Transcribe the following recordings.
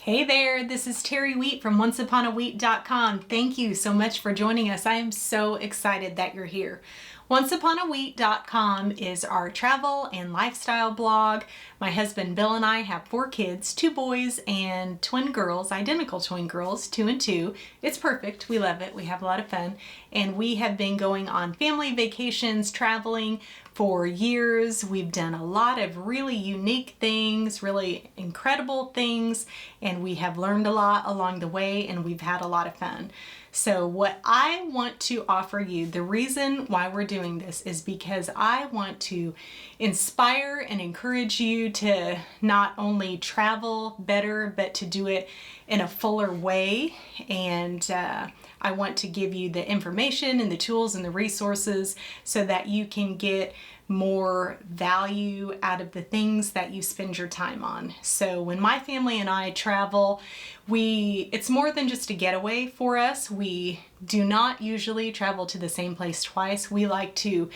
Hey there, this is Terry Wheat from OnceUponAWheat.com. Thank you so much for joining us. I am so excited that you're here. OnceUponAWheat.com is our travel and lifestyle blog. My husband Bill and I have 4 kids, 2 boys and twin girls, identical twin girls, 2 and 2. It's perfect. We love it. We have a lot of fun. And we have been going on family vacations, traveling for years. We've done a lot of really unique things, really incredible things, and we have learned a lot along the way, and we've had a lot of fun. So what I want to offer you, the reason why we're doing this is because I want to inspire and encourage you to not only travel better, but to do it in a fuller way. And I want to give you the information and the tools and the resources so that you can get more value out of the things that you spend your time on. So when my family and I travel, it's more than just a getaway for us. We do not usually travel to the same place twice. We like to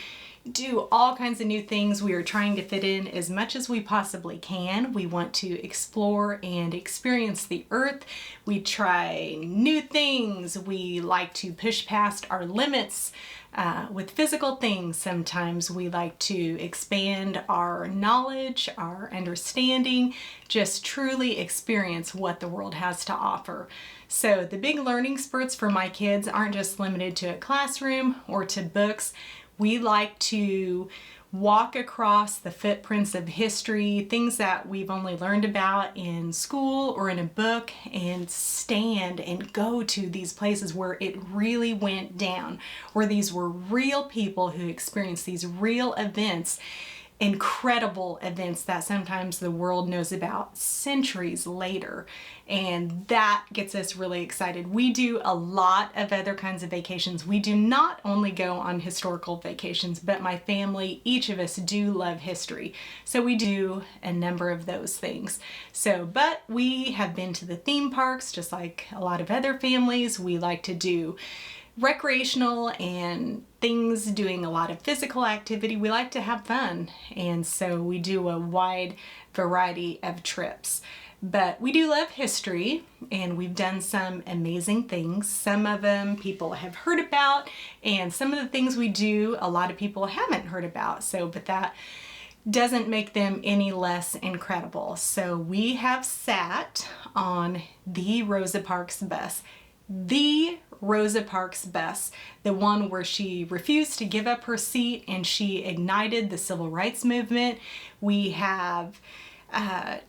do all kinds of new things. We are trying to fit in as much as we possibly can. We want to explore and experience the earth. We try new things. We like to push past our limits with physical things. Sometimes we like to expand our knowledge, our understanding, just truly experience what the world has to offer. So the big learning spurts for my kids aren't just limited to a classroom or to books. We like to walk across the footprints of history, things that we've only learned about in school or in a book, and stand and go to these places where it really went down, where these were real people who experienced these real events, incredible events that sometimes the world knows about centuries later. And that gets us really excited. We do a lot of other kinds of vacations. We do not only go on historical vacations, but my family, each of us do love history. So we do a number of those things. But we have been to the theme parks, just like a lot of other families. We like to do recreational and things, doing a lot of physical activity. We like to have fun, and so we do a wide variety of trips. But we do love history, and we've done some amazing things. Some of them people have heard about, and some of the things we do a lot of people haven't heard about. But that doesn't make them any less incredible. So we have sat on the Rosa Parks bus. The Rosa Parks bus, the one where she refused to give up her seat and she ignited the civil rights movement. We have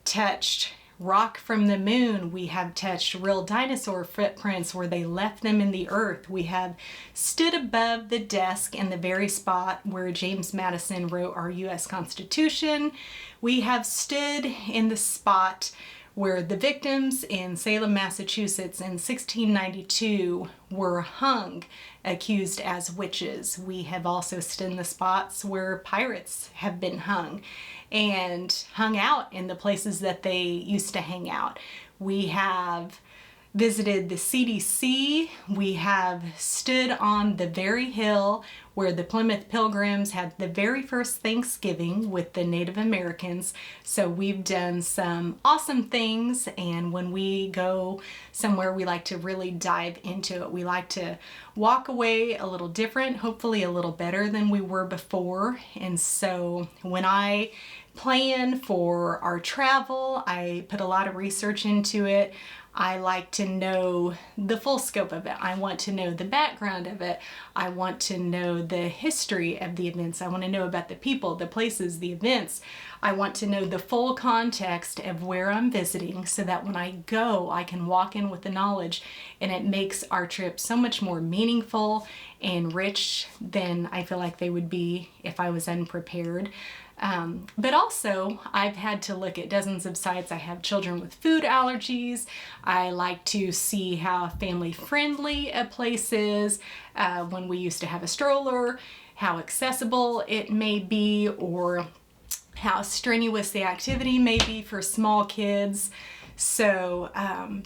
touched rock from the moon. We have touched real dinosaur footprints where they left them in the earth. We have stood above the desk in the very spot where James Madison wrote our U.S. Constitution. We have stood in the spot where the victims in Salem, Massachusetts in 1692 were hung, accused as witches. We have also stood in the spots where pirates have been hung and hung out in the places that they used to hang out. We have visited the CDC. We have stood on the very hill where the Plymouth Pilgrims had the very first Thanksgiving with the Native Americans. So we've done some awesome things, and when we go somewhere, we like to really dive into it. We like to walk away a little different, hopefully a little better than we were before. And so when I plan for our travel, I put a lot of research into it. I like to know the full scope of it. I want to know the background of it. I want to know the history of the events. I want to know about the people, the places, the events. I want to know the full context of where I'm visiting so that when I go, I can walk in with the knowledge, and it makes our trip so much more meaningful and rich than I feel like they would be if I was unprepared. But also, I've had to look at dozens of sites. I have children with food allergies. I like to see how family-friendly a place is. When we used to have a stroller, how accessible it may be, or how strenuous the activity may be for small kids. So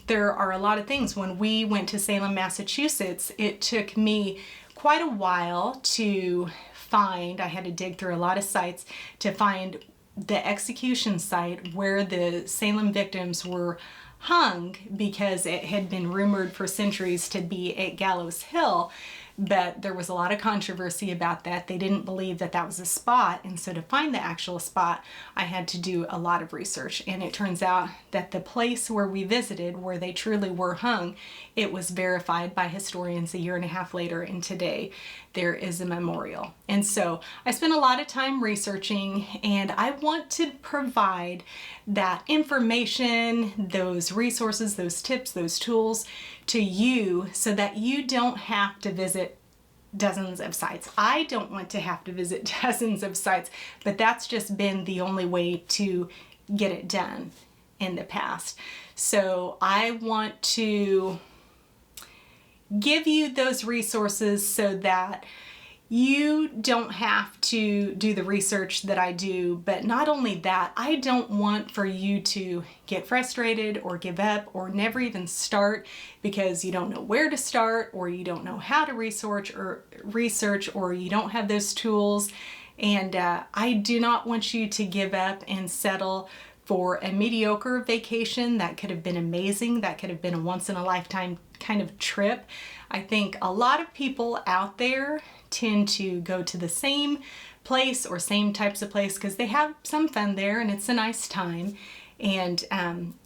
there are a lot of things. When we went to Salem, Massachusetts, it took me quite a while to find, I had to dig through a lot of sites to find the execution site where the Salem victims were hung because it had been rumored for centuries to be at Gallows Hill. But there was a lot of controversy about that. They didn't believe that that was a spot. And so to find the actual spot, I had to do a lot of research. And it turns out that the place where we visited, where they truly were hung, it was verified by historians a year and a half later. And today there is a memorial. And so I spent a lot of time researching, and I want to provide that information, those resources, those tips, those tools to you so that you don't have to visit dozens of sites. I don't want to have to visit dozens of sites, but that's just been the only way to get it done in the past. So I want to give you those resources so that you don't have to do the research that I do, but not only that, I don't want for you to get frustrated or give up or never even start because you don't know where to start, or you don't know how to research, or you don't have those tools. And I do not want you to give up and settle for a mediocre vacation that could have been amazing, that could have been a once-in-a-lifetime kind of trip. I think a lot of people out there tend to go to the same place or same types of place because they have some fun there and it's a nice time. And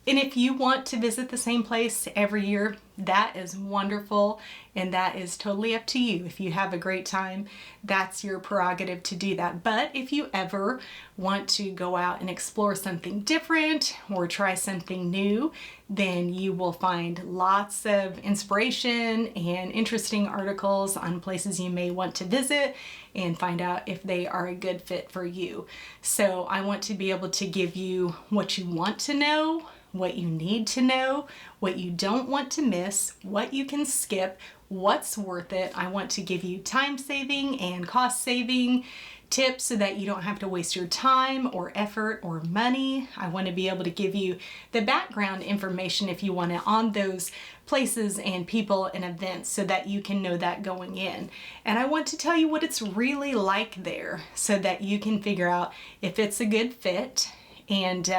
if you want to visit the same place every year, that is wonderful, and that is totally up to you. If you have a great time, that's your prerogative to do that. But if you ever want to go out and explore something different or try something new, then you will find lots of inspiration and interesting articles on places you may want to visit and find out if they are a good fit for you. So I want to be able to give you what you want to know, what you need to know, what you don't want to miss, what you can skip, what's worth it. I want to give you time saving and cost saving tips so that you don't have to waste your time or effort or money. I want to be able to give you the background information if you want it on those places and people and events so that you can know that going in. And I want to tell you what it's really like there so that you can figure out if it's a good fit, and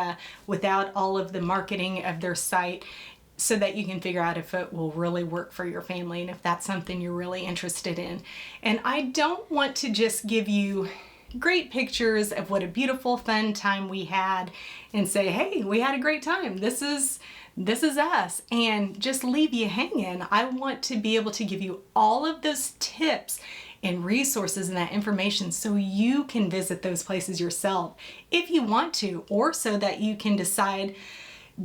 without all of the marketing of their site, so that you can figure out if it will really work for your family and if that's something you're really interested in. And I don't want to just give you great pictures of what a beautiful, fun time we had and say, hey, we had a great time. This is us, and just leave you hanging. I want to be able to give you all of those tips and resources and that information so you can visit those places yourself if you want to, or so that you can decide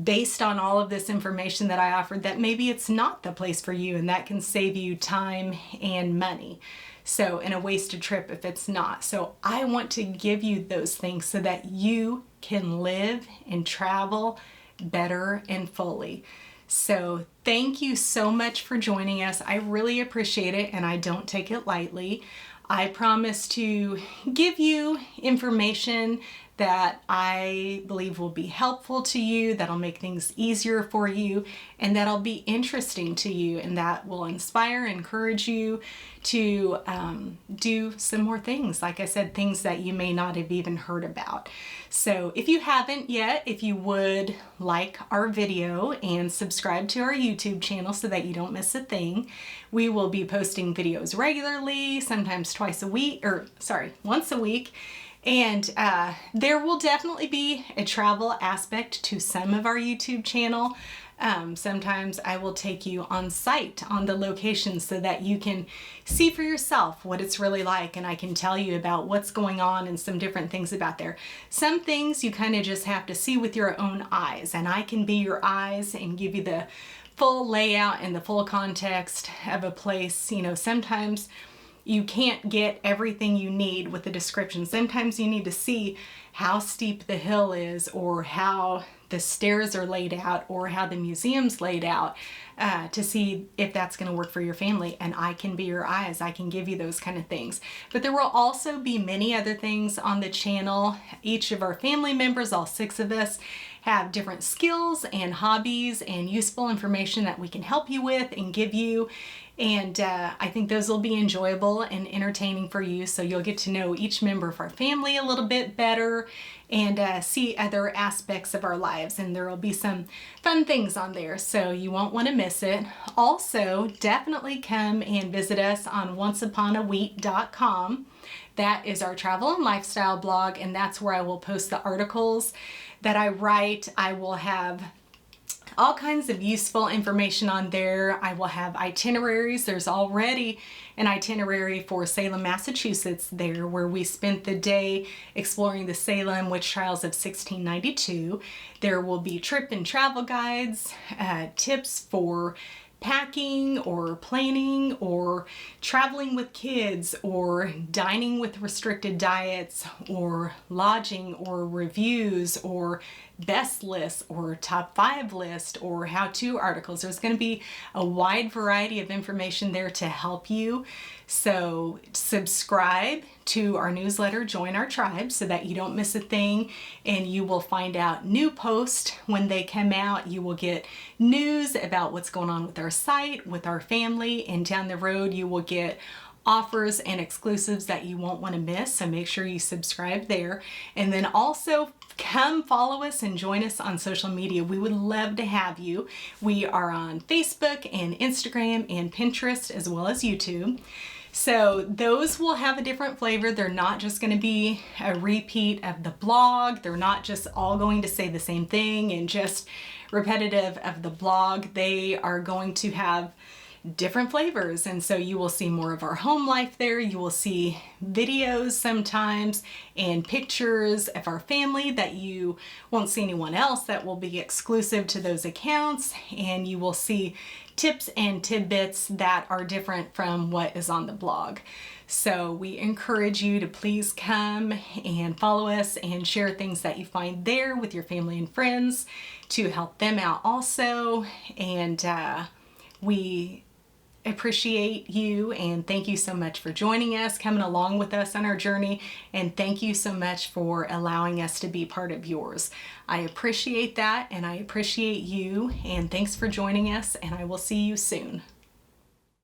based on all of this information that I offered that maybe it's not the place for you, and that can save you time and money. So, in a wasted trip if it's not. So I want to give you those things so that you can live and travel better and fully. So thank you so much for joining us. I really appreciate it, and I don't take it lightly. I promise to give you information that I believe will be helpful to you, that'll make things easier for you, and that'll be interesting to you, and that will inspire, encourage you to do some more things. Like I said, things that you may not have even heard about. So if you haven't yet, if you would like our video and subscribe to our YouTube channel so that you don't miss a thing. We will be posting videos regularly, sometimes once a week. And there will definitely be a travel aspect to some of our YouTube channel. Sometimes I will take you on site, on the location, so that you can see for yourself what it's really like, and I can tell you about what's going on and some different things about there. Some things you kind of just have to see with your own eyes, and I can be your eyes and give you the full layout and the full context of a place. You know, sometimes you can't get everything you need with the description. Sometimes you need to see how steep the hill is, or how the stairs are laid out, or how the museum's laid out, to see if that's going to work for your family. And I can be your eyes. I can give you those kind of things. But there will also be many other things on the channel. Each of our family members, all 6 of us, have different skills and hobbies and useful information that we can help you with and give you. And I think those will be enjoyable and entertaining for you. So you'll get to know each member of our family a little bit better and see other aspects of our lives. And there will be some fun things on there, so you won't want to miss it. Also, definitely come and visit us on onceuponawheat.com. That is our travel and lifestyle blog, and that's where I will post the articles that I write. I will have all kinds of useful information on there. I will have itineraries. There's already an itinerary for Salem, Massachusetts there, where we spent the day exploring the Salem witch trials of 1692. There will be trip and travel guides, tips for packing or planning or traveling with kids or dining with restricted diets or lodging or reviews or best lists or top 5 list or how-to articles. There's going to be a wide variety of information there to help you. So subscribe to our newsletter, join our tribe so that you don't miss a thing, and you will find out new posts when they come out. You will get news about what's going on with our site, with our family, and down the road you will get offers and exclusives that you won't want to miss. So make sure you subscribe there. And then also come follow us and join us on social media. We would love to have you. We are on Facebook and Instagram and Pinterest as well as YouTube. So those will have a different flavor. They're not just going to be a repeat of the blog. They're not just all going to say the same thing and just repetitive of the blog. They are going to have different flavors, and so you will see more of our home life there. You will see videos sometimes and pictures of our family that you won't see anyone else, that will be exclusive to those accounts, and you will see tips and tidbits that are different from what is on the blog. So we encourage you to please come and follow us and share things that you find there with your family and friends to help them out also. And we appreciate you, and thank you so much for joining us, coming along with us on our journey, and thank you so much for allowing us to be part of yours. I appreciate that, and I appreciate you, and thanks for joining us, and I will see you soon.